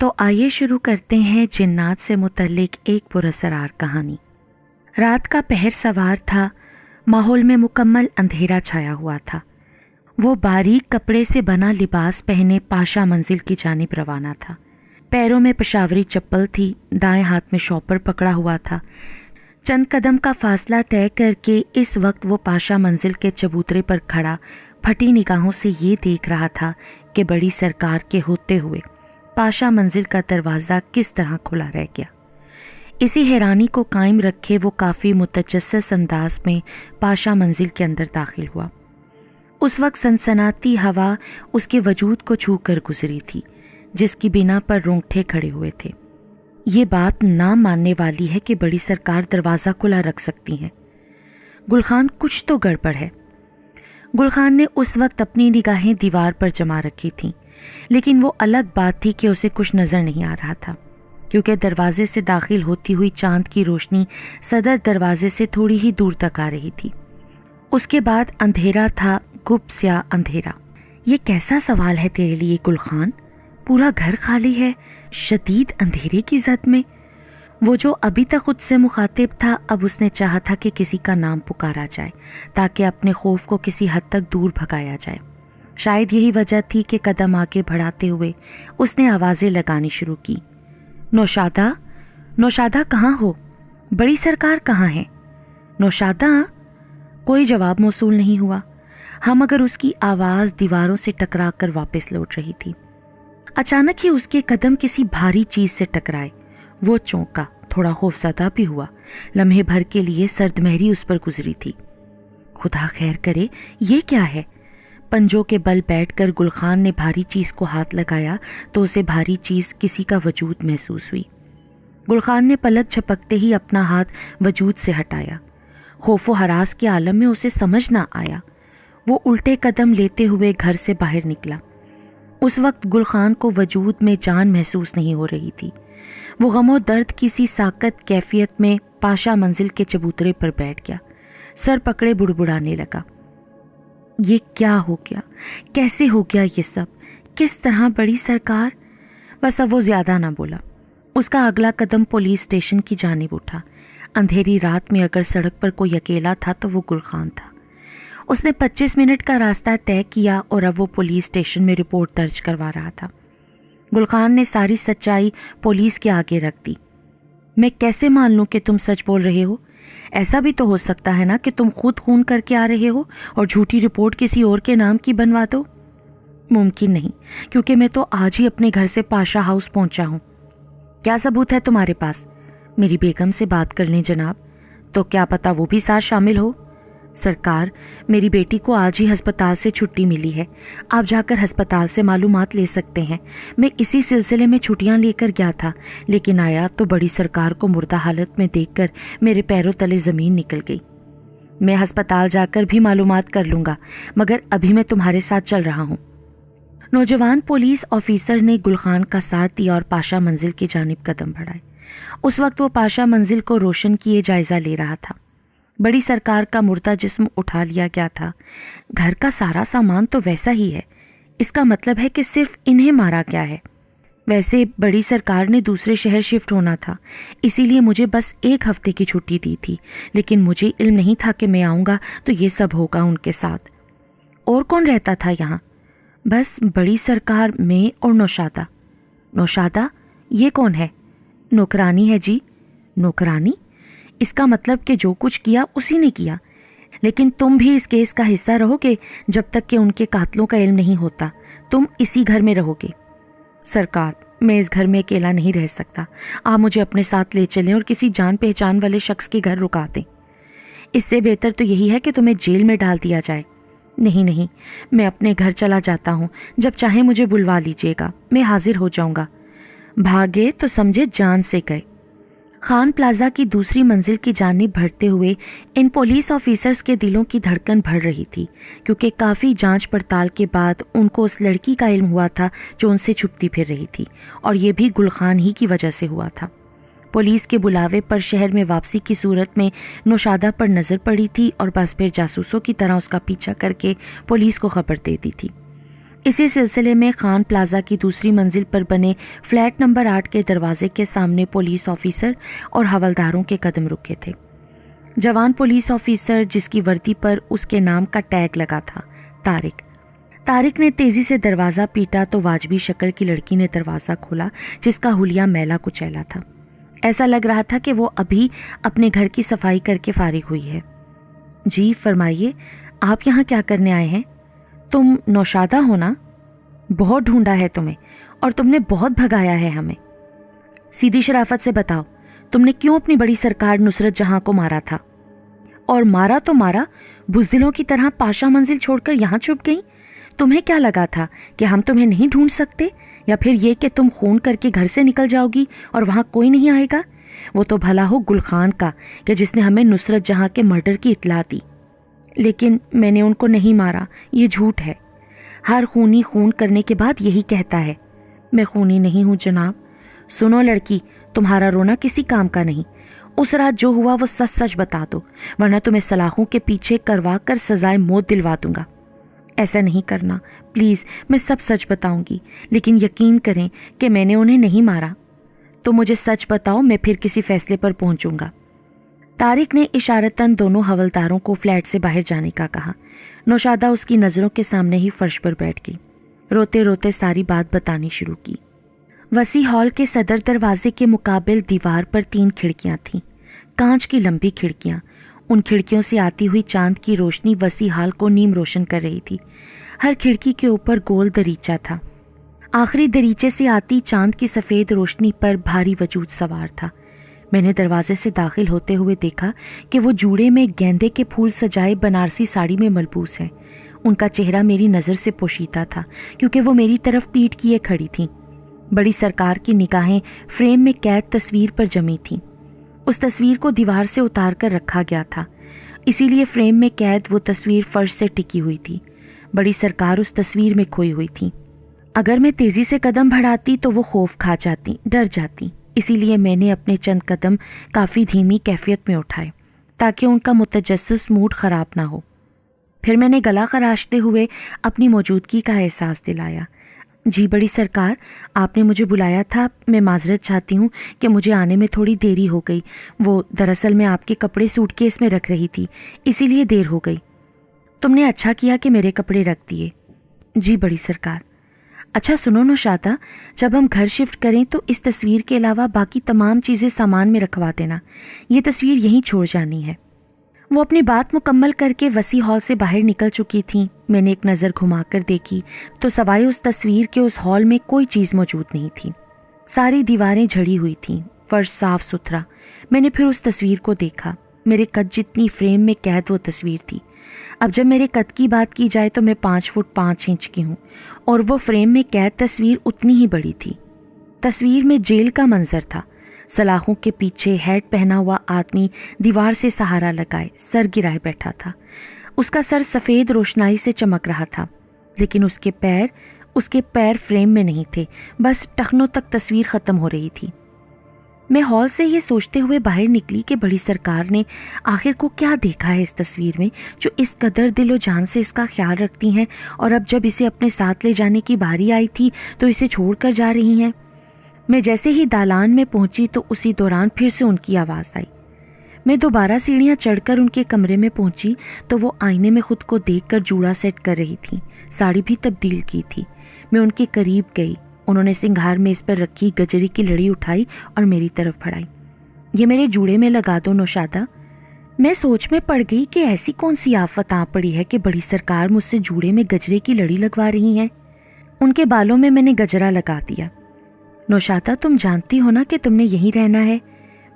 تو آئیے شروع کرتے ہیں جنات سے متعلق ایک پراسرار کہانی۔ رات کا پہر سوار تھا، ماحول میں مکمل اندھیرا چھایا ہوا تھا۔ وہ باریک کپڑے سے بنا لباس پہنے پاشا منزل کی جانب روانہ تھا۔ پیروں میں پشاوری چپل تھی، دائیں ہاتھ میں شاپر پکڑا ہوا تھا۔ چند قدم کا فاصلہ طے کر کے اس وقت وہ پاشا منزل کے چبوترے پر کھڑا پھٹی نگاہوں سے یہ دیکھ رہا تھا کہ بڑی سرکار کے ہوتے ہوئے پاشا منزل کا دروازہ کس طرح کھلا رہ گیا۔ اسی حیرانی کو قائم رکھے وہ کافی متجسس انداز میں پاشا منزل کے اندر داخل ہوا۔ اس وقت سنسناتی ہوا اس کے وجود کو چھو کر گزری تھی، جس کی بنا پر رونگٹے کھڑے ہوئے تھے۔ یہ بات نہ ماننے والی ہے کہ بڑی سرکار دروازہ کھلا رکھ سکتی ہیں۔ گلخان، کچھ تو گڑبڑ ہے۔ گلخان نے اس وقت اپنی نگاہیں دیوار پر جما رکھی تھیں، لیکن وہ الگ بات تھی کہ اسے کچھ نظر نہیں آ رہا تھا، کیونکہ دروازے سے داخل ہوتی ہوئی چاند کی روشنی صدر دروازے سے تھوڑی ہی دور تک آ رہی تھی۔ اس کے بعد اندھیرا تھا، گپ سیاہ اندھیرا۔ یہ کیسا سوال ہے تیرے لیے گلخان؟ پورا گھر خالی ہے، شدید اندھیرے کی زد میں۔ وہ جو ابھی تک خود سے مخاطب تھا، اب اس نے چاہا تھا کہ کسی کا نام پکارا جائے تاکہ اپنے خوف کو کسی حد تک دور بھگایا جائے۔ شاید یہی وجہ تھی کہ قدم آگے بڑھاتے ہوئے اس نے آوازیں لگانی شروع کی۔ نوشادہ، نوشادہ کہاں ہو؟ بڑی سرکار کہاں ہے؟ نوشادہ؟ کوئی جواب موصول نہیں ہوا، ہم مگر اس کی آواز دیواروں سے ٹکرا کر واپس لوٹ رہی تھی۔ اچانک ہی اس کے قدم کسی بھاری چیز سے ٹکرائے۔ وہ چونکا، تھوڑا خوفزدہ بھی ہوا۔ لمحے بھر کے لیے سرد مہری اس پر گزری تھی۔ خدا خیر کرے، یہ کیا ہے؟ پنجوں کے بل بیٹھ کر گلخان نے بھاری چیز کو ہاتھ لگایا تو اسے بھاری چیز کسی کا وجود محسوس ہوئی۔ گلخان نے پلک جھپکتے ہی اپنا ہاتھ وجود سے ہٹایا۔ خوف و ہراس کے عالم میں اسے سمجھ نہ آیا۔ وہ الٹے قدم لیتے ہوئے گھر سے باہر نکلا۔ اس وقت گلخان کو وجود میں جان محسوس نہیں ہو رہی تھی۔ وہ غم و درد کسی ساکت کیفیت میں پاشا منزل کے چبوترے پر بیٹھ گیا، سر پکڑے بڑبڑانے لگا۔ یہ کیا ہو گیا؟ کیسے ہو گیا یہ سب؟ کس طرح بڑی سرکار؟ بس اب وہ زیادہ نہ بولا۔ اس کا اگلا قدم پولیس اسٹیشن کی جانب اٹھا۔ اندھیری رات میں اگر سڑک پر کوئی اکیلا تھا تو وہ گلخان تھا۔ اس نے 25 منٹ کا راستہ طے کیا اور اب وہ پولیس اسٹیشن میں رپورٹ درج کروا رہا تھا۔ گلخان نے ساری سچائی پولیس کے آگے رکھ دی۔ میں کیسے مان لوں کہ تم سچ بول رہے ہو؟ ایسا بھی تو ہو سکتا ہے نا کہ تم خود خون کر کے آ رہے ہو اور جھوٹی رپورٹ کسی اور کے نام کی بنوا دو۔ ممکن نہیں، کیونکہ میں تو آج ہی اپنے گھر سے پاشا ہاؤس پہنچا ہوں۔ کیا ثبوت ہے تمہارے پاس؟ میری بیگم سے بات کر لیں جناب، تو کیا پتہ وہ بھی ساتھ شامل ہو۔ سرکار، میری بیٹی کو آج ہی ہسپتال سے چھٹی ملی ہے، آپ جا کر ہسپتال سے معلومات لے سکتے ہیں۔ میں اسی سلسلے میں چھٹیاں لے کر گیا تھا، لیکن آیا تو بڑی سرکار کو مردہ حالت میں دیکھ کر میرے پیروں تلے زمین نکل گئی۔ میں ہسپتال جا کر بھی معلومات کر لوں گا، مگر ابھی میں تمہارے ساتھ چل رہا ہوں۔ نوجوان پولیس آفیسر نے گلخان کا ساتھ دیا اور پاشا منزل کی جانب قدم بڑھائے۔ اس وقت وہ پاشا منزل کو روشن کیے جائزہ لے رہا تھا۔ بڑی سرکار کا مردہ جسم اٹھا لیا گیا تھا۔ گھر کا سارا سامان تو ویسا ہی ہے، اس کا مطلب ہے کہ صرف انہیں مارا گیا ہے۔ ویسے بڑی سرکار نے دوسرے شہر شفٹ ہونا تھا، اسی لیے مجھے بس 1 ہفتے کی چھٹی دی تھی، لیکن مجھے علم نہیں تھا کہ میں آؤں گا تو یہ سب ہوگا ان کے ساتھ۔ اور کون رہتا تھا یہاں؟ بس بڑی سرکار، میں اور نوشادہ۔ نوشادہ؟ یہ کون ہے؟ نوکرانی ہے جی۔ نوکرانی؟ اس کا مطلب کہ جو کچھ کیا اسی نے کیا، لیکن تم بھی اس کیس کا حصہ رہو گے جب تک کہ ان کے قاتلوں کا علم نہیں ہوتا۔ تم اسی گھر میں رہو گے۔ سرکار، میں اس گھر میں اکیلا نہیں رہ سکتا، آپ مجھے اپنے ساتھ لے چلیں اور کسی جان پہچان والے شخص کے گھر رکا دیں۔ اس سے بہتر تو یہی ہے کہ تمہیں جیل میں ڈال دیا جائے۔ نہیں نہیں، میں اپنے گھر چلا جاتا ہوں، جب چاہیں مجھے بلوا لیجیے گا، میں حاضر ہو جاؤں گا۔ بھاگے تو سمجھے جان سے گئے۔ خان پلازا کی دوسری منزل کی جانب بڑھتے ہوئے ان پولیس آفیسرز کے دلوں کی دھڑکن بڑھ رہی تھی، کیونکہ کافی جانچ پڑتال کے بعد ان کو اس لڑکی کا علم ہوا تھا جو ان سے چھپتی پھر رہی تھی، اور یہ بھی گلخان ہی کی وجہ سے ہوا تھا۔ پولیس کے بلاوے پر شہر میں واپسی کی صورت میں نوشادہ پر نظر پڑی تھی اور بس پھر جاسوسوں کی طرح اس کا پیچھا کر کے پولیس کو خبر دے دی تھی۔ اسی سلسلے میں خان پلازا کی دوسری منزل پر بنے فلیٹ نمبر 8 کے دروازے کے سامنے پولیس آفیسر اور حوالداروں کے قدم رکے تھے۔ جوان پولیس آفیسر جس کی وردی پر اس کے نام کا ٹیگ لگا تھا، طارق نے تیزی سے دروازہ پیٹا تو واجبی شکل کی لڑکی نے دروازہ کھولا جس کا حلیہ میلا کچیلا تھا۔ ایسا لگ رہا تھا کہ وہ ابھی اپنے گھر کی صفائی کر کے فارغ ہوئی ہے۔ جی فرمائیے، آپ یہاں کیا کرنے آئے ہیں؟ تم نوشادہ ہو نا؟ بہت ڈھونڈا ہے تمہیں اور تم نے بہت بھگایا ہے ہمیں۔ سیدھی شرافت سے بتاؤ، تم نے کیوں اپنی بڑی سرکار نصرت جہاں کو مارا تھا؟ اور مارا تو مارا، بزدلوں کی طرح پاشا منزل چھوڑ کر یہاں چھپ گئی۔ تمہیں کیا لگا تھا کہ ہم تمہیں نہیں ڈھونڈ سکتے، یا پھر یہ کہ تم خون کر کے گھر سے نکل جاؤ گی اور وہاں کوئی نہیں آئے گا؟ وہ تو بھلا ہو گل خان کا کہ جس نے ہمیں نصرت جہاں کے مرڈر کی اطلاع دی، لیکن میں نے ان کو نہیں مارا، یہ جھوٹ ہے۔ ہر خونی خون کرنے کے بعد یہی کہتا ہے۔ میں خونی نہیں ہوں جناب۔ سنو لڑکی، تمہارا رونا کسی کام کا نہیں۔ اس رات جو ہوا وہ سچ سچ بتا دو، ورنہ تمہیں سلاخوں کے پیچھے کروا کر سزائے موت دلوا دوں گا۔ ایسا نہیں کرنا پلیز، میں سب سچ بتاؤں گی، لیکن یقین کریں کہ میں نے انہیں نہیں مارا۔ تو مجھے سچ بتاؤ، میں پھر کسی فیصلے پر پہنچوں گا۔ طارق نے اشارتاً دونوں حوالداروں کو فلیٹ سے باہر جانے کا کہا۔ نوشادہ اس کی نظروں کے سامنے ہی فرش پر بیٹھ گئی، روتے روتے ساری بات بتانی شروع کی۔ وسیع ہال کے صدر دروازے کے مقابل دیوار پر 3 کھڑکیاں تھیں، کانچ کی لمبی کھڑکیاں۔ ان کھڑکیوں سے آتی ہوئی چاند کی روشنی وسیع ہال کو نیم روشن کر رہی تھی۔ ہر کھڑکی کے اوپر گول دریچہ تھا۔ آخری دریچے سے آتی چاند کی سفید روشنی پر بھاری وجود سوار تھا۔ میں نے دروازے سے داخل ہوتے ہوئے دیکھا کہ وہ جوڑے میں گیندے کے پھول سجائے بنارسی ساڑی میں ملبوس ہے۔ ان کا چہرہ میری نظر سے پوشیدہ تھا کیونکہ وہ میری طرف پیٹھ کیے کھڑی تھیں۔ بڑی سرکار کی نگاہیں فریم میں قید تصویر پر جمی تھیں۔ اس تصویر کو دیوار سے اتار کر رکھا گیا تھا، اسی لیے فریم میں قید وہ تصویر فرش سے ٹکی ہوئی تھی۔ بڑی سرکار اس تصویر میں کھوئی ہوئی تھی۔ اگر میں تیزی سے قدم بڑھاتی تو وہ خوف کھا جاتی، ڈر جاتی، اسی لیے میں نے اپنے چند قدم کافی دھیمی کیفیت میں اٹھائے تاکہ ان کا متجسس موڈ خراب نہ ہو۔ پھر میں نے گلا خراشتے ہوئے اپنی موجودگی کا احساس دلایا۔ جی بڑی سرکار، آپ نے مجھے بلایا تھا، میں معذرت چاہتی ہوں کہ مجھے آنے میں تھوڑی دیری ہو گئی۔ وہ دراصل میں آپ کے کپڑے سوٹ کیس میں رکھ رہی تھی، اسی لیے دیر ہو گئی۔ تم نے اچھا کیا کہ میرے کپڑے رکھ دیے۔ جی بڑی سرکار۔ اچھا سنو نوشادہ، جب ہم گھر شفٹ کریں تو اس تصویر کے علاوہ باقی تمام چیزیں سامان میں رکھوا دینا، یہ تصویر یہیں چھوڑ جانی ہے۔ وہ اپنی بات مکمل کر کے وسیع ہال سے باہر نکل چکی تھیں۔ میں نے ایک نظر گھما کر دیکھی تو سوائے اس تصویر کے اس ہال میں کوئی چیز موجود نہیں تھی۔ ساری دیواریں جھڑی ہوئی تھیں، فرش صاف ستھرا۔ میں نے پھر اس تصویر کو دیکھا، میرے قد جتنی فریم میں قید وہ تصویر تھی۔ اب جب میرے قد کی بات کی جائے تو میں 5 فٹ 5 انچ کی ہوں، اور وہ فریم میں قید تصویر اتنی ہی بڑی تھی۔ تصویر میں جیل کا منظر تھا۔ سلاخوں کے پیچھے ہیٹ پہنا ہوا آدمی دیوار سے سہارا لگائے سر گرائے بیٹھا تھا۔ اس کا سر سفید روشنائی سے چمک رہا تھا، لیکن اس کے پیر فریم میں نہیں تھے، بس ٹخنوں تک تصویر ختم ہو رہی تھی۔ میں ہال سے یہ سوچتے ہوئے باہر نکلی کہ بڑی سرکار نے آخر کو کیا دیکھا ہے اس تصویر میں جو اس قدر دل و جان سے اس کا خیال رکھتی ہیں، اور اب جب اسے اپنے ساتھ لے جانے کی باری آئی تھی تو اسے چھوڑ کر جا رہی ہیں۔ میں جیسے ہی دالان میں پہنچی تو اسی دوران پھر سے ان کی آواز آئی۔ میں دوبارہ سیڑھیاں چڑھ کر ان کے کمرے میں پہنچی تو وہ آئینے میں خود کو دیکھ کر جوڑا سیٹ کر رہی تھیں، ساڑی بھی تبدیل کی تھی۔ میں ان کے قریب گئی، انہوں نے سنگھار میں اس پر رکھی گجری کی لڑی اٹھائی اور میری طرف بڑھائی۔ یہ میرے جوڑے میں لگا دو نوشادہ۔ میں سوچ میں پڑ گئی کہ ایسی کون سی آفت آ پڑی ہے کہ بڑی سرکار مجھ سے جوڑے میں گجرے کی لڑی لگوا رہی ہیں۔ ان کے بالوں میں نے گجرا لگا دیا۔ نوشادہ، تم جانتی ہو نا کہ تم نے یہیں رہنا ہے،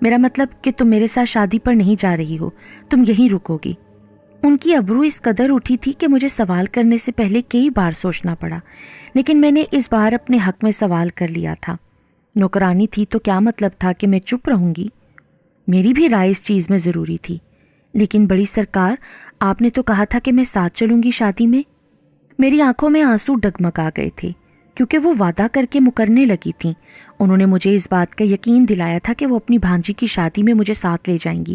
میرا مطلب کہ تم میرے ساتھ شادی پر نہیں جا رہی ہو، تم یہیں رکو گی۔ ان کی ابرو اس قدر اٹھی تھی کہ مجھے سوال کرنے سے پہلے کئی بار سوچنا پڑا، لیکن میں نے اس بار اپنے حق میں سوال کر لیا تھا۔ نوکرانی تھی تو کیا مطلب تھا کہ میں چپ رہوں گی؟ میری بھی رائے اس چیز میں ضروری تھی۔ لیکن بڑی سرکار، آپ نے تو کہا تھا کہ میں ساتھ چلوں گی شادی میں۔ میری آنکھوں میں آنسو ڈگمگا گئے تھے کیونکہ وہ وعدہ کر کے مکرنے لگی تھیں۔ انہوں نے مجھے اس بات کا یقین دلایا تھا کہ وہ اپنی بھانجی کی شادی میں مجھے ساتھ لے جائیں گی۔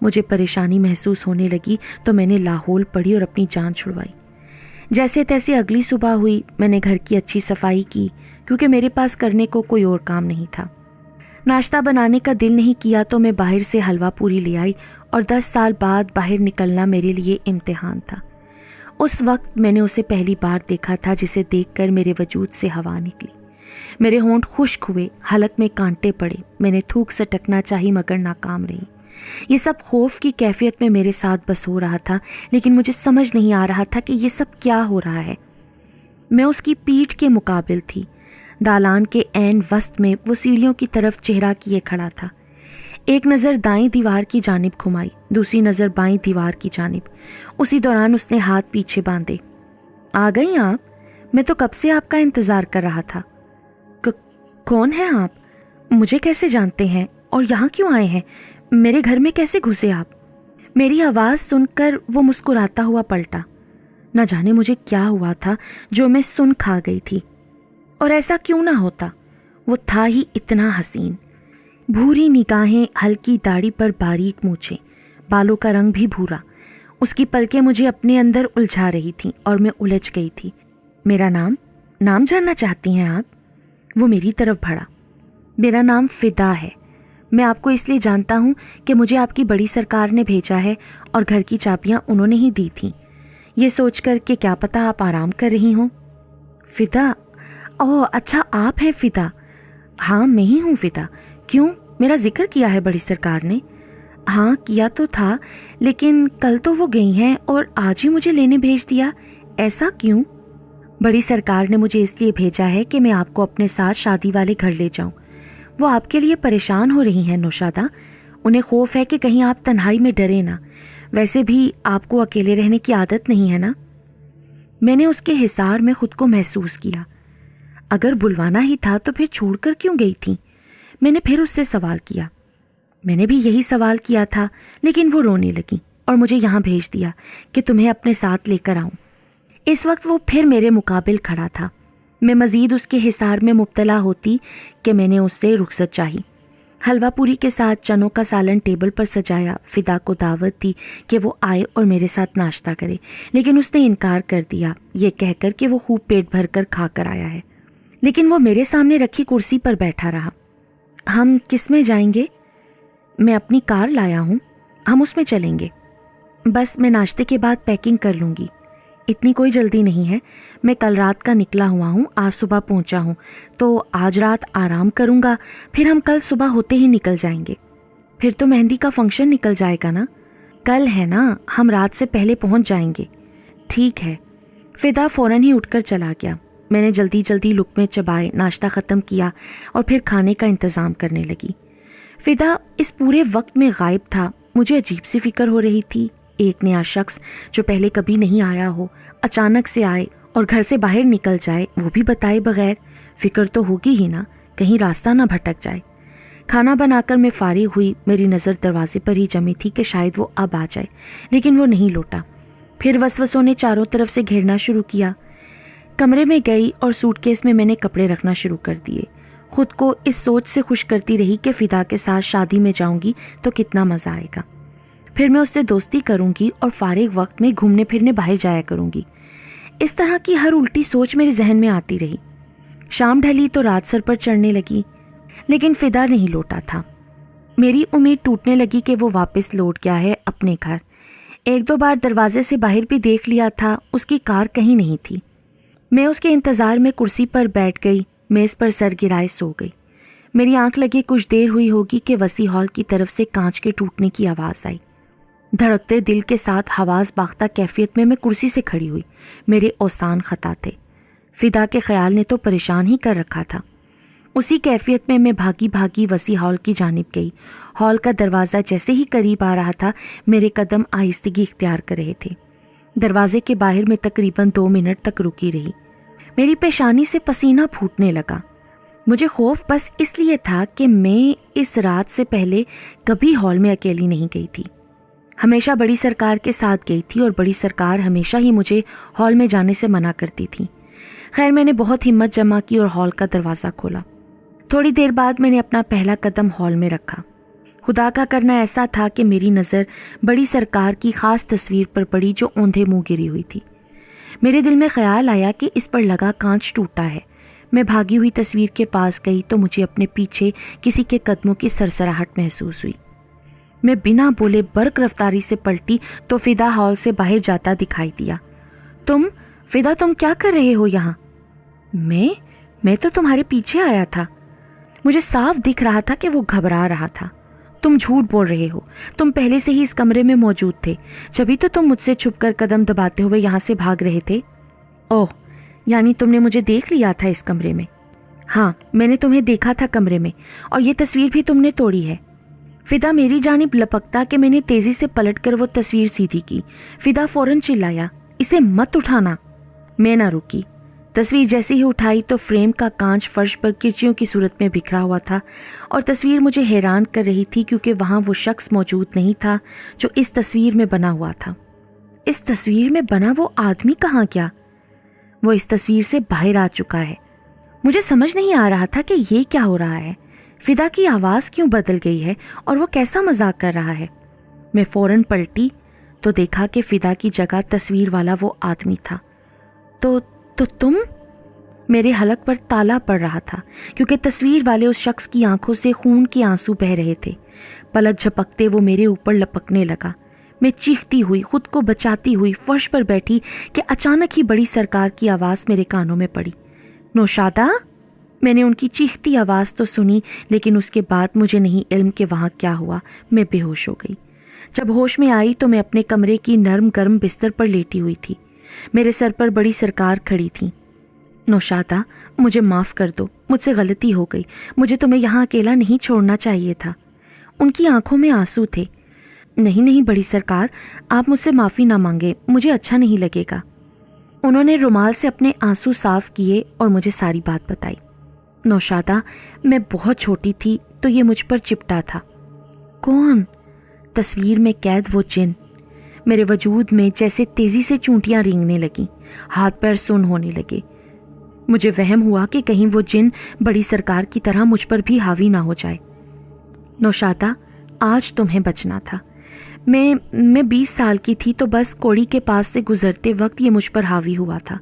مجھے پریشانی محسوس ہونے لگی تو میں نے لاہور پڑی اور اپنی جان چھڑوائی۔ جیسے تیسے اگلی صبح ہوئی، میں نے گھر کی اچھی صفائی کی کیونکہ میرے پاس کرنے کو کوئی اور کام نہیں تھا۔ ناشتہ بنانے کا دل نہیں کیا تو میں باہر سے حلوہ پوری لے آئی، اور 10 سال بعد باہر نکلنا میرے لیے امتحان تھا۔ اس وقت میں نے اسے پہلی بار دیکھا تھا جسے دیکھ کر میرے وجود سے ہوا نکلی، میرے ہونٹ خشک ہوئے، حلق میں کانٹے پڑے، میں نے تھوک سٹکنا چاہی مگر ناکام رہی۔ یہ سب خوف کی کیفیت میں میرے ساتھ بس ہو رہا تھا، لیکن مجھے سمجھ نہیں آ رہا تھا کہ یہ سب کیا ہو رہا ہے۔ میں اس کی پیٹھ کے مقابل تھی، دالان کے عین وسط میں وہ سیڑھیوں کی طرف چہرہ کیے کھڑا تھا۔ ایک نظر دائیں دیوار کی جانب گھمائی، دوسری نظر بائیں دیوار کی جانب۔ اسی دوران اس نے ہاتھ پیچھے باندھے۔ آ گئی آپ؟ میں تو کب سے آپ کا انتظار کر رہا تھا۔ کون ہیں آپ؟ مجھے کیسے جانتے ہیں اور یہاں کیوں آئے ہیں؟ میرے گھر میں کیسے گھسے آپ؟ میری آواز سن کر وہ مسکراتا ہوا پلٹا۔ نہ جانے مجھے کیا ہوا تھا جو میں سن کھا گئی تھی، اور ایسا کیوں نہ ہوتا، وہ تھا ہی اتنا حسین۔ بھوری نگاہیں، ہلکی داڑھی پر باریک مونچھیں، بالوں کا رنگ بھی بھورا۔ اس کی پلکیں مجھے اپنے اندر الجھا رہی تھیں اور میں الجھ گئی تھی۔ میرا نام جاننا چاہتی ہیں آپ؟ وہ میری طرف بڑھا۔ میرا نام فدا ہے۔ میں آپ کو اس لیے جانتا ہوں کہ مجھے آپ کی بڑی سرکار نے بھیجا ہے اور گھر کی چابیاں انہوں نے ہی دی تھیں، یہ سوچ کر کہ کیا پتہ آپ آرام کر رہی ہوں۔ فدا؟ اوہ اچھا، آپ ہیں فدا؟ ہاں میں ہی ہوں فدا۔ کیوں، میرا ذکر کیا ہے بڑی سرکار نے؟ ہاں کیا تو تھا، لیکن کل تو وہ گئی ہیں اور آج ہی مجھے لینے بھیج دیا، ایسا کیوں؟ بڑی سرکار نے مجھے اس لیے بھیجا ہے کہ میں آپ کو اپنے ساتھ شادی والے گھر لے جاؤں۔ وہ آپ کے لیے پریشان ہو رہی ہیں نوشادہ، انہیں خوف ہے کہ کہیں آپ تنہائی میں ڈرے نہ، ویسے بھی آپ کو اکیلے رہنے کی عادت نہیں ہے نا۔ میں نے اس کے حصار میں خود کو محسوس کیا۔ اگر بلوانا ہی تھا تو پھر چھوڑ کر کیوں گئی تھی؟ میں نے پھر اس سے سوال کیا۔ میں نے بھی یہی سوال کیا تھا، لیکن وہ رونے لگی اور مجھے یہاں بھیج دیا کہ تمہیں اپنے ساتھ لے کر آؤں۔ اس وقت وہ پھر میرے مقابل کھڑا تھا۔ میں مزید اس کے حصار میں مبتلا ہوتی کہ میں نے اس سے رخصت چاہی۔ حلوہ پوری کے ساتھ چنوں کا سالن ٹیبل پر سجایا، فدا کو دعوت دی کہ وہ آئے اور میرے ساتھ ناشتہ کرے، لیکن اس نے انکار کر دیا، یہ کہہ کر کہ وہ خوب پیٹ بھر کر کھا کر آیا ہے۔ لیکن وہ میرے سامنے رکھی کرسی پر بیٹھا رہا۔ ہم کس میں جائیں گے؟ میں اپنی کار لایا ہوں، ہم اس میں چلیں گے۔ بس میں ناشتے کے بعد پیکنگ کر لوں گی، اتنی کوئی جلدی نہیں ہے، میں کل رات کا نکلا ہوا ہوں، آج صبح پہنچا ہوں، تو آج رات آرام کروں گا، پھر ہم کل صبح ہوتے ہی نکل جائیں گے۔ پھر تو مہندی کا فنکشن نکل جائے گا نا؟ کل ہے نا، ہم رات سے پہلے پہنچ جائیں گے۔ ٹھیک ہے۔ فدا فوراً ہی اٹھ کر چلا گیا۔ میں نے جلدی جلدی لقمے چبائے، ناشتہ ختم کیا اور پھر کھانے کا انتظام کرنے لگی۔ فدا اس پورے وقت میں غائب تھا۔ مجھے عجیب سی فکر ہو رہی تھی، ایک نیا شخص جو پہلے کبھی نہیں آیا ہو، اچانک سے آئے اور گھر سے باہر نکل جائے، وہ بھی بتائے بغیر۔ فکر تو ہوگی ہی نا، کہیں راستہ نہ بھٹک جائے۔ کھانا بنا کر میں فارغ ہوئی، میری نظر دروازے پر ہی جمی تھی کہ شاید وہ اب آ جائے، لیکن وہ نہیں لوٹا۔ پھر وسوسوں نے چاروں طرف سے گھیرنا شروع کیا۔ کمرے میں گئی اور سوٹ کیس میں نے کپڑے رکھنا شروع کر دیے۔ خود کو اس سوچ سے خوش کرتی رہی کہ فدا کے ساتھ شادی میں جاؤں گی تو کتنا مزہ آئے گا، پھر میں اس سے دوستی کروں گی اور فارغ وقت میں گھومنے پھرنے باہر جایا کروں گی۔ اس طرح کی ہر الٹی سوچ میرے ذہن میں آتی رہی۔ شام ڈھلی تو رات سر پر چڑھنے لگی، لیکن فدا نہیں لوٹا تھا۔ میری امید ٹوٹنے لگی کہ وہ واپس لوٹ گیا ہے اپنے گھر۔ ایک دو بار دروازے سے باہر بھی دیکھ لیا تھا، اس کی کار کہیں نہیں تھی۔ میں اس کے انتظار میں کرسی پر بیٹھ گئی، میز پر سر گرائے سو گئی۔ میری آنکھ لگے کچھ دیر ہوئی ہوگی کہ وسیع ہال کی طرف سے کانچ کے ٹوٹنے کی آواز آئی۔ دھڑکتے دل کے ساتھ حواس باختہ کیفیت میں کرسی سے کھڑی ہوئی۔ میرے اوسان خطا تھے۔ فدا کے خیال نے تو پریشان ہی کر رکھا تھا۔ اسی کیفیت میں بھاگی بھاگی وسیع ہال کی جانب گئی۔ ہال کا دروازہ جیسے ہی قریب آ رہا تھا، میرے قدم آہستگی اختیار کر رہے تھے۔ دروازے کے باہر میں تقریباً 2 منٹ تک رکی رہی۔ میری پیشانی سے پسینہ پھوٹنے لگا۔ مجھے خوف بس اس لیے تھا کہ میں اس رات سے پہلے کبھی ہال میں اکیلی نہیں گئی تھی، ہمیشہ بڑی سرکار کے ساتھ گئی تھی اور بڑی سرکار ہمیشہ ہی مجھے ہال میں جانے سے منع کرتی تھی۔ خیر میں نے بہت ہمت جمع کی اور ہال کا دروازہ کھولا۔ تھوڑی دیر بعد میں نے اپنا پہلا قدم ہال میں رکھا۔ خدا کا کرنا ایسا تھا کہ میری نظر بڑی سرکار کی خاص تصویر پر پڑی جو اوندھے منہ گری ہوئی تھی۔ میرے دل میں خیال آیا کہ اس پر لگا کانچ ٹوٹا ہے۔ میں بھاگی ہوئی تصویر کے پاس گئی تو مجھے اپنے پیچھے کسی کے قدموں کی سرسراہٹ محسوس ہوئی۔ میں بنا بولے برق رفتاری سے پلٹی تو فدا ہال سے باہر جاتا دکھائی دیا۔ فدا تم کیا کر رہے ہو یہاں؟ میں تو تمہارے پیچھے آیا تھا۔ مجھے صاف دکھ رہا تھا کہ وہ گھبرا رہا تھا۔ تم جھوٹ بول رہے ہو، تم پہلے سے ہی اس کمرے میں موجود تھے، جبھی تو تم مجھ سے چھپ کر قدم دباتے ہوئے یہاں سے بھاگ رہے تھے۔ اوہ، یعنی تم نے مجھے دیکھ لیا تھا اس کمرے میں؟ ہاں، میں نے تمہیں دیکھا تھا کمرے میں، اور یہ تصویر بھی تم نے توڑی ہے۔ فدا میری جانب لپکتا کہ میں نے تیزی سے پلٹ کر وہ تصویر سیدھی کی۔ فدا فوراً چلایا، اسے مت اٹھانا۔ میں نہ رکی۔ تصویر جیسے ہی اٹھائی تو فریم کا کانچ فرش پر کرچیوں کی صورت میں بکھرا ہوا تھا، اور تصویر مجھے حیران کر رہی تھی کیونکہ وہاں وہ شخص موجود نہیں تھا جو اس تصویر میں بنا ہوا تھا۔ اس تصویر میں بنا وہ آدمی کہاں گیا؟ وہ اس تصویر سے باہر آ چکا ہے۔ مجھے سمجھ نہیں آ رہا تھا کہ یہ کیا ہو رہا ہے۔ فدا کی آواز کیوں بدل گئی ہے اور وہ کیسا مذاق کر رہا ہے؟ میں فوراً پلٹی تو دیکھا کہ فدا کی جگہ تصویر والا وہ آدمی تھا۔ تو تم؟ میرے حلق پر تالا پڑ رہا تھا کیونکہ تصویر والے اس شخص کی آنکھوں سے خون کے آنسو بہہ رہے تھے۔ پلک جھپکتے وہ میرے اوپر لپکنے لگا۔ میں چیختی ہوئی، خود کو بچاتی ہوئی فرش پر بیٹھی کہ اچانک ہی بڑی سرکار کی آواز میرے کانوں میں پڑی۔ نوشادہ؟ میں نے ان کی چیختی آواز تو سنی، لیکن اس کے بعد مجھے نہیں علم کہ وہاں کیا ہوا۔ میں بے ہوش ہو گئی۔ جب ہوش میں آئی تو میں اپنے کمرے کی نرم گرم بستر پر لیٹی ہوئی تھی۔ میرے سر پر بڑی سرکار کھڑی تھی۔ نوشادہ، مجھے معاف کر دو، مجھ سے غلطی ہو گئی، مجھے تمہیں یہاں اکیلا نہیں چھوڑنا چاہیے تھا۔ ان کی آنکھوں میں آنسو تھے۔ نہیں بڑی سرکار، آپ مجھ سے معافی نہ مانگے، مجھے اچھا نہیں لگے گا۔ انہوں نے رومال سے اپنے آنسو صاف کیے اور مجھے ساری بات بتائی۔ نوشادہ، میں بہت چھوٹی تھی تو یہ مجھ پر چپٹا تھا۔ کون؟ تصویر میں قید وہ جن۔ میرے وجود میں جیسے تیزی سے چونٹیاں رینگنے لگیں، ہاتھ پیر سن ہونے لگے۔ مجھے وہم ہوا کہ کہیں وہ جن بڑی سرکار کی طرح مجھ پر بھی حاوی نہ ہو جائے۔ نوشادہ، آج تمہیں بچنا تھا۔ میں 20 سال کی تھی تو بس کوڑی کے پاس سے گزرتے وقت یہ مجھ پر حاوی ہوا تھا۔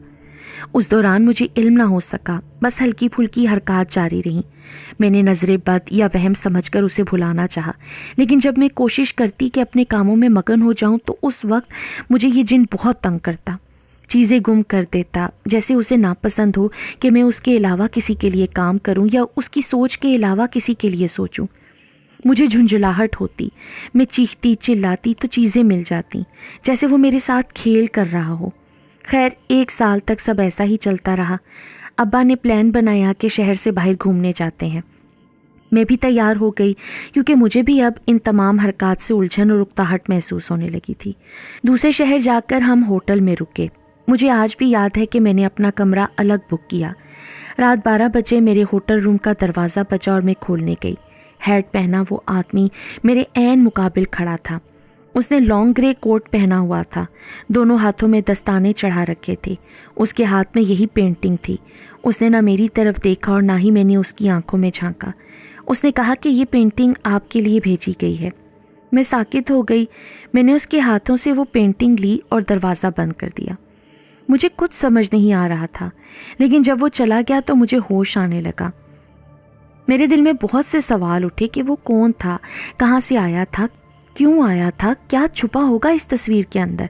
اس دوران مجھے علم نہ ہو سکا، بس ہلکی پھلکی حرکات جاری رہیں۔ میں نے نظر بد یا وہم سمجھ کر اسے بھلانا چاہا، لیکن جب میں کوشش کرتی کہ اپنے کاموں میں مگن ہو جاؤں تو اس وقت مجھے یہ جن بہت تنگ کرتا، چیزیں گم کر دیتا، جیسے اسے ناپسند ہو کہ میں اس کے علاوہ کسی کے لیے کام کروں یا اس کی سوچ کے علاوہ کسی کے لیے سوچوں۔ مجھے جھنجھلاہٹ ہوتی، میں چیختی چلاتی تو چیزیں مل جاتی، جیسے وہ میرے ساتھ کھیل کر رہا ہو۔ خیر 1 سال تک سب ایسا ہی چلتا رہا۔ ابا نے پلان بنایا کہ شہر سے باہر گھومنے جاتے ہیں۔ میں بھی تیار ہو گئی کیونکہ مجھے بھی اب ان تمام حرکات سے الجھن اور اکتاہٹ محسوس ہونے لگی تھی۔ دوسرے شہر جا کر ہم ہوٹل میں رکے۔ مجھے آج بھی یاد ہے کہ میں نے اپنا کمرہ الگ بک کیا۔ رات 12 بجے میرے ہوٹل روم کا دروازہ بجا اور میں کھولنے گئی۔ ہیٹ پہنا وہ آدمی میرے عین مقابل کھڑا تھا۔ اس نے لانگ گرے کوٹ پہنا ہوا تھا، دونوں ہاتھوں میں دستانے چڑھا رکھے تھے۔ اس کے ہاتھ میں یہی پینٹنگ تھی۔ اس نے نہ میری طرف دیکھا اور نہ ہی میں نے اس کی آنکھوں میں جھانکا۔ اس نے کہا کہ یہ پینٹنگ آپ کے لیے بھیجی گئی ہے۔ میں ساکت ہو گئی۔ میں نے اس کے ہاتھوں سے وہ پینٹنگ لی اور دروازہ بند کر دیا۔ مجھے کچھ سمجھ نہیں آ رہا تھا، لیکن جب وہ چلا گیا تو مجھے ہوش آنے لگا۔ میرے دل میں بہت سے سوال اٹھے کہ وہ کون تھا، کہاں سے آیا تھا، کیوں آیا تھا، کیا چھپا ہوگا اس تصویر کے اندر۔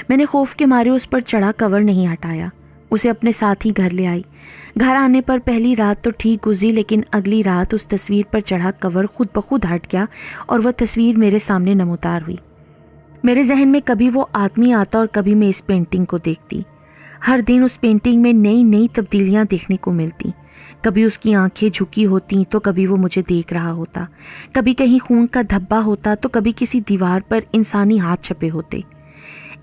میں نے خوف کے مارے اس پر چڑھا کور نہیں ہٹایا، اسے اپنے ساتھ ہی گھر لے آئی۔ گھر آنے پر پہلی رات تو ٹھیک گزری، لیکن اگلی رات اس تصویر پر چڑھا کور خود بخود ہٹ گیا اور وہ تصویر میرے سامنے نمودار ہوئی۔ میرے ذہن میں کبھی وہ آدمی آتا اور کبھی میں اس پینٹنگ کو دیکھتی۔ ہر دن اس پینٹنگ میں نئی نئی تبدیلیاں دیکھنے کو ملتی۔ کبھی اس کی آنکھیں جھکی ہوتی تو کبھی وہ مجھے دیکھ رہا ہوتا، کبھی کہیں خون کا دھبا ہوتا تو کبھی کسی دیوار پر انسانی ہاتھ چھپے ہوتے۔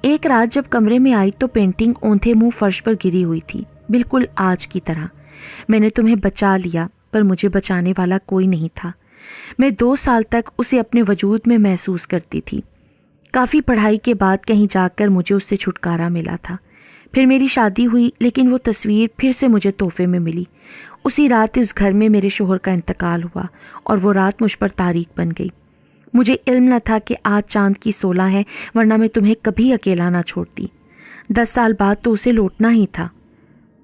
ایک رات جب کمرے میں آئی تو پینٹنگ اوندھے منہ فرش پر گری ہوئی تھی، بالکل آج کی طرح۔ میں نے تمہیں بچا لیا، پر مجھے بچانے والا کوئی نہیں تھا۔ میں 2 سال تک اسے اپنے وجود میں محسوس کرتی تھی۔ کافی پڑھائی کے بعد کہیں جا کر مجھے اس سے چھٹکارا ملا تھا۔ پھر میری شادی ہوئی، لیکن وہ تصویر پھر سے مجھے تحفے میں ملی۔ اسی رات اس گھر میں میرے شوہر کا انتقال ہوا اور وہ رات مجھ پر تاریک بن گئی۔ مجھے علم نہ تھا کہ آج چاند کی 16 ہے، ورنہ میں تمہیں کبھی اکیلا نہ چھوڑتی۔ 10 سال بعد تو اسے لوٹنا ہی تھا۔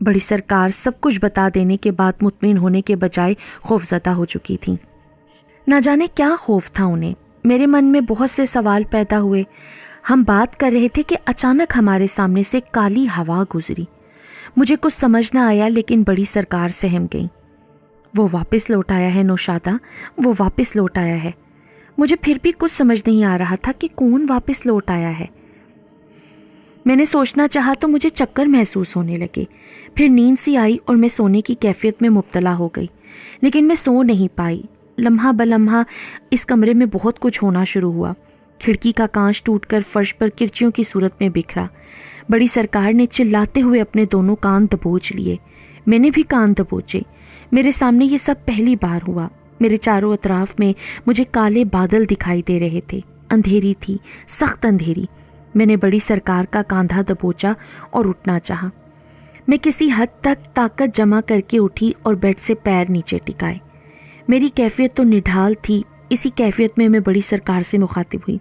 بڑی سرکار سب کچھ بتا دینے کے بعد مطمئن ہونے کے بجائے خوفزدہ ہو چکی تھیں۔ نہ جانے کیا خوف تھا انہیں۔ میرے من میں بہت سے سوال پیدا ہوئے۔ ہم بات کر رہے تھے کہ اچانک ہمارے سامنے سے کالی ہوا گزری۔ مجھے کچھ سمجھ نہ آیا، لیکن بڑی سرکار سہم گئی۔ وہ واپس لوٹ آیا ہے نوشادہ، وہ واپس لوٹ آیا ہے۔ مجھے پھر بھی کچھ سمجھ نہیں آ رہا تھا کہ کون واپس لوٹ آیا ہے۔ میں نے سوچنا چاہا تو مجھے چکر محسوس ہونے لگے۔ پھر نیند سی آئی اور میں سونے کی کیفیت میں مبتلا ہو گئی، لیکن میں سو نہیں پائی۔ لمحہ بلمحہ اس کمرے میں بہت کچھ ہونا شروع ہوا۔ کھڑکی کا کانچ ٹوٹ کر فرش پر کرچیوں کی صورت میں بکھرا۔ بڑی سرکار نے چلاتے ہوئے اپنے دونوں کان دبوچ لیے۔ میں نے بھی کان دبوچے۔ میرے سامنے یہ سب پہلی بار ہوا۔ میرے چاروں اطراف میں مجھے کالے بادل دکھائی دے رہے تھے۔ اندھیری تھی، سخت اندھیری۔ میں نے بڑی سرکار کا کاندھا دبوچا اور اٹھنا چاہا۔ میں کسی حد تک طاقت جمع کر کے اٹھی اور بیڈ سے پیر نیچے ٹکائے۔ میری کیفیت تو نڈھال تھی۔ اسی کیفیت میں بڑی سرکار سے مخاطب ہوئی۔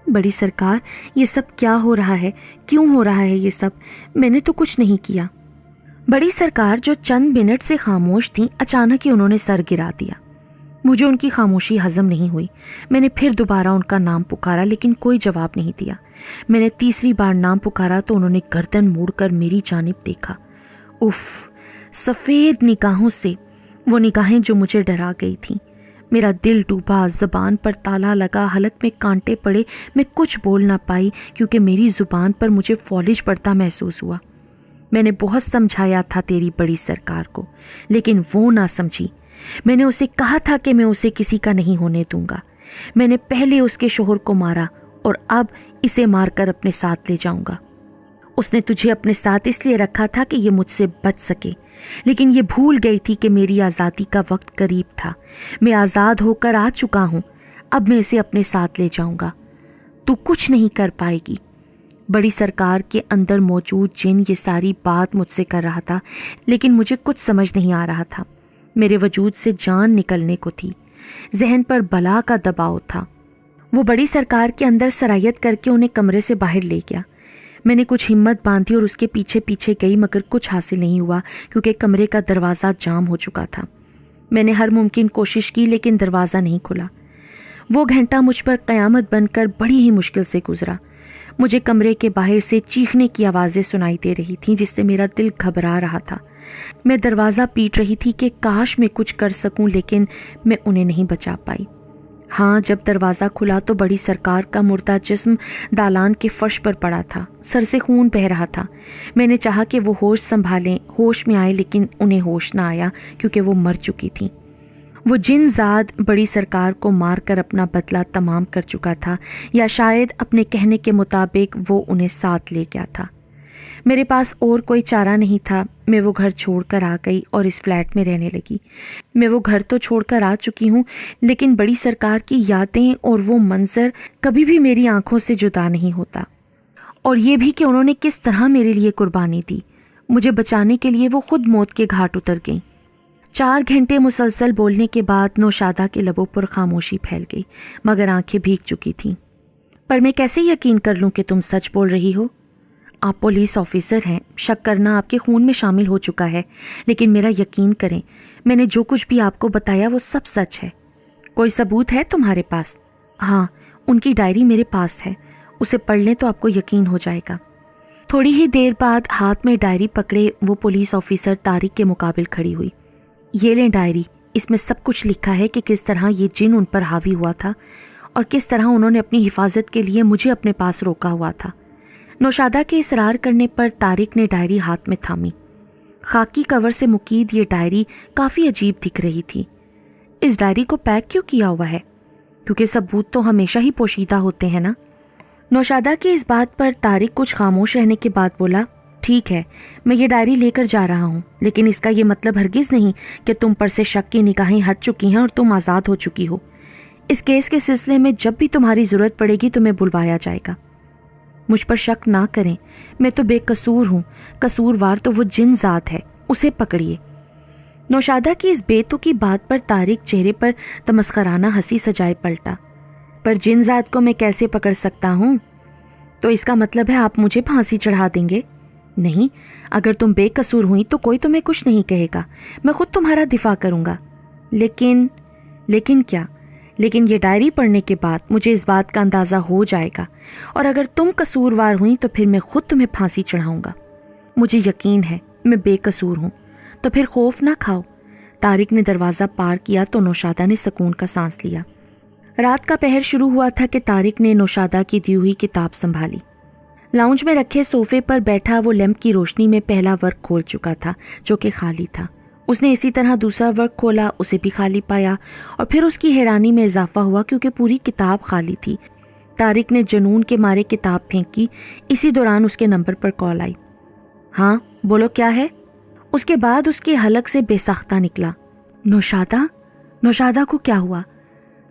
بڑی سرکار، یہ سب کیا ہو رہا ہے؟ کیوں ہو رہا ہے یہ سب؟ میں نے تو کچھ نہیں کیا۔ بڑی سرکار جو چند منٹ سے خاموش تھیں، اچانک ہی انہوں نے سر گرا دیا۔ مجھے ان کی خاموشی ہضم نہیں ہوئی۔ میں نے پھر دوبارہ ان کا نام پکارا، لیکن کوئی جواب نہیں دیا۔ میں نے تیسری بار نام پکارا تو انہوں نے گردن موڑ کر میری جانب دیکھا۔ اف، سفید نگاہوں سے، وہ نگاہیں جو مجھے ڈرا گئی تھیں۔ میرا دل ڈوبا، زبان پر تالا لگا، حلق میں کانٹے پڑے۔ میں کچھ بول نہ پائی کیونکہ میری زبان پر مجھے فالج پڑتا محسوس ہوا۔ میں نے بہت سمجھایا تھا تیری بڑی سرکار کو، لیکن وہ نہ سمجھی۔ میں نے اسے کہا تھا کہ میں اسے کسی کا نہیں ہونے دوں گا۔ میں نے پہلے اس کے شوہر کو مارا اور اب اسے مار کر اپنے ساتھ لے جاؤں گا۔ اس نے تجھے اپنے ساتھ اس لیے رکھا تھا کہ یہ مجھ سے بچ سکے، لیکن یہ بھول گئی تھی کہ میری آزادی کا وقت قریب تھا۔ میں آزاد ہو کر آ چکا ہوں، اب میں اسے اپنے ساتھ لے جاؤں گا۔ تو کچھ نہیں کر پائے گی۔ بڑی سرکار کے اندر موجود جن یہ ساری بات مجھ سے کر رہا تھا، لیکن مجھے کچھ سمجھ نہیں آ رہا تھا۔ میرے وجود سے جان نکلنے کو تھی۔ ذہن پر بلا کا دباؤ تھا۔ وہ بڑی سرکار کے اندر سرایت کر کے انہیں کمرے سے باہر لے گیا۔ میں نے کچھ ہمت باندھی اور اس کے پیچھے پیچھے گئی، مگر کچھ حاصل نہیں ہوا کیونکہ کمرے کا دروازہ جام ہو چکا تھا۔ میں نے ہر ممکن کوشش کی، لیکن دروازہ نہیں کھلا۔ وہ گھنٹہ مجھ پر قیامت بن کر بڑی ہی مشکل سے گزرا۔ مجھے کمرے کے باہر سے چیخنے کی آوازیں سنائی دے رہی تھیں، جس سے میرا دل گھبرا رہا تھا۔ میں دروازہ پیٹ رہی تھی کہ کاش میں کچھ کر سکوں، لیکن میں انہیں نہیں بچا پائی۔ ہاں، جب دروازہ کھلا تو بڑی سرکار کا مردہ جسم دالان کے فرش پر پڑا تھا، سر سے خون بہہ رہا تھا۔ میں نے چاہا کہ وہ ہوش سنبھالیں، ہوش میں آئے، لیکن انہیں ہوش نہ آیا کیونکہ وہ مر چکی تھیں۔ وہ جن زاد بڑی سرکار کو مار کر اپنا بدلہ تمام کر چکا تھا، یا شاید اپنے کہنے کے مطابق وہ انہیں ساتھ لے گیا تھا۔ میرے پاس اور کوئی چارہ نہیں تھا۔ میں وہ گھر چھوڑ کر آ گئی اور اس فلیٹ میں رہنے لگی۔ میں وہ گھر تو چھوڑ کر آ چکی ہوں، لیکن بڑی سرکار کی یادیں اور وہ منظر کبھی بھی میری آنکھوں سے جدا نہیں ہوتا۔ اور یہ بھی کہ انہوں نے کس طرح میرے لیے قربانی دی۔ مجھے بچانے کے لیے وہ خود موت کے گھاٹ اتر گئیں۔ 4 گھنٹے مسلسل بولنے کے بعد نوشادہ کے لبوں پر خاموشی پھیل گئی، مگر آنکھیں بھیگ چکی تھیں۔ پر میں کیسے یقین کر لوں کہ تم سچ بول رہی ہو؟ آپ پولیس آفیسر ہیں، شک کرنا آپ کے خون میں شامل ہو چکا ہے، لیکن میرا یقین کریں، میں نے جو کچھ بھی آپ کو بتایا وہ سب سچ ہے۔ کوئی ثبوت ہے تمہارے پاس؟ ہاں، ان کی ڈائری میرے پاس ہے، اسے پڑھ لیں تو آپ کو یقین ہو جائے گا۔ تھوڑی ہی دیر بعد ہاتھ میں ڈائری پکڑے وہ پولیس آفیسر طارق کے مقابل کھڑی ہوئی۔ یہ لیں ڈائری، اس میں سب کچھ لکھا ہے کہ کس طرح یہ جن ان پر حاوی ہوا تھا اور کس طرح انہوں نے اپنی حفاظت کے لیے مجھے اپنے پاس روکا ہوا تھا۔ نوشادہ کے اصرار کرنے پر طارق نے ڈائری ہاتھ میں تھامی۔ خاکی کور سے مقید یہ ڈائری کافی عجیب دکھ رہی تھی۔ اس ڈائری کو پیک کیوں کیا ہوا ہے؟ کیونکہ ثبوت تو ہمیشہ ہی پوشیدہ ہوتے ہیں نا۔ نوشادہ کی اس بات پر طارق کچھ خاموش رہنے کے بعد بولا، ٹھیک ہے، میں یہ ڈائری لے کر جا رہا ہوں، لیکن اس کا یہ مطلب ہرگز نہیں کہ تم پر سے شک کی نگاہیں ہٹ چکی ہیں اور تم آزاد ہو چکی ہو۔ اس کیس کے سلسلے میں جب بھی تمہاری ضرورت پڑے گی تمہیں بلوایا جائے گا۔ مجھ پر شک نہ کریں، میں تو بے قصور ہوں، قصوروار تو وہ جن ذات ہے، اسے پکڑیے۔ نوشادہ کی اس بے تکی بات پر طارق چہرے پر تمسخرانہ ہنسی سجائے پلٹا۔ پر جن ذات کو میں کیسے پکڑ سکتا ہوں؟ تو اس کا مطلب ہے آپ مجھے پھانسی چڑھا دیں گے؟ نہیں، اگر تم بے قصور ہوئی تو کوئی تمہیں کچھ نہیں کہے گا، میں خود تمہارا دفاع کروں گا۔ لیکن کیا؟ لیکن یہ ڈائری پڑھنے کے بعد مجھے اس بات کا اندازہ ہو جائے گا، اور اگر تم قصوروار ہوئیں تو پھر میں خود تمہیں پھانسی چڑھاؤں گا۔ مجھے یقین ہے میں بے قصور ہوں، تو پھر خوف نہ کھاؤ۔ طارق نے دروازہ پار کیا تو نوشادہ نے سکون کا سانس لیا۔ رات کا پہر شروع ہوا تھا کہ طارق نے نوشادہ کی دی ہوئی کتاب سنبھالی۔ لاؤنج میں رکھے صوفے پر بیٹھا وہ لیمپ کی روشنی میں پہلا ورق کھول چکا تھا جو کہ خالی تھا۔ اس نے اسی طرح دوسرا ورق کھولا، اسے بھی خالی پایا، اور پھر اس کی حیرانی میں اضافہ ہوا کیونکہ پوری کتاب خالی تھی۔ طارق نے جنون کے مارے کتاب پھینکی۔ اسی دوران اس کے نمبر پر کال آئی۔ ہاں بولو، کیا ہے؟ اس کے بعد اس کے حلق سے بے ساختہ نکلا، نوشادہ کو کیا ہوا؟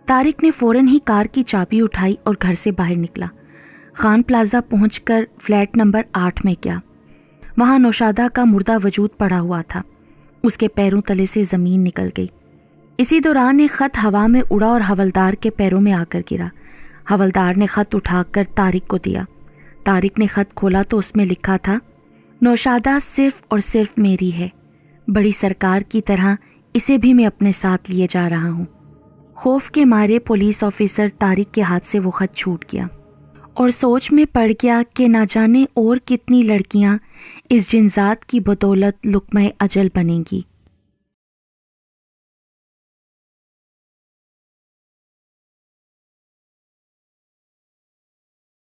طارق نے فوراً ہی کار کی چابی اٹھائی اور گھر سے باہر نکلا۔ خان پلازا پہنچ کر فلیٹ نمبر 8 میں گیا۔ وہاں نوشادہ کا مردہ وجود پڑا ہوا تھا، اس کے پیروں تلے سے زمین نکل گئی۔ اسی دوران ایک خط ہوا میں اڑا اور حوالدار کے پیروں میں آ کر گرا۔ حوالدار نے خط اٹھا کر طارق کو دیا۔ طارق نے خط کھولا تو اس میں لکھا تھا، نوشادہ صرف اور صرف میری ہے، بڑی سرکار کی طرح اسے بھی میں اپنے ساتھ لیے جا رہا ہوں۔ خوف کے مارے پولیس آفیسر طارق کے ہاتھ سے وہ خط چھوٹ گیا اور سوچ میں پڑ گیا کہ نہ جانے اور کتنی لڑکیاں اس جنزات کی بدولت لقمہ اجل بنیں گی۔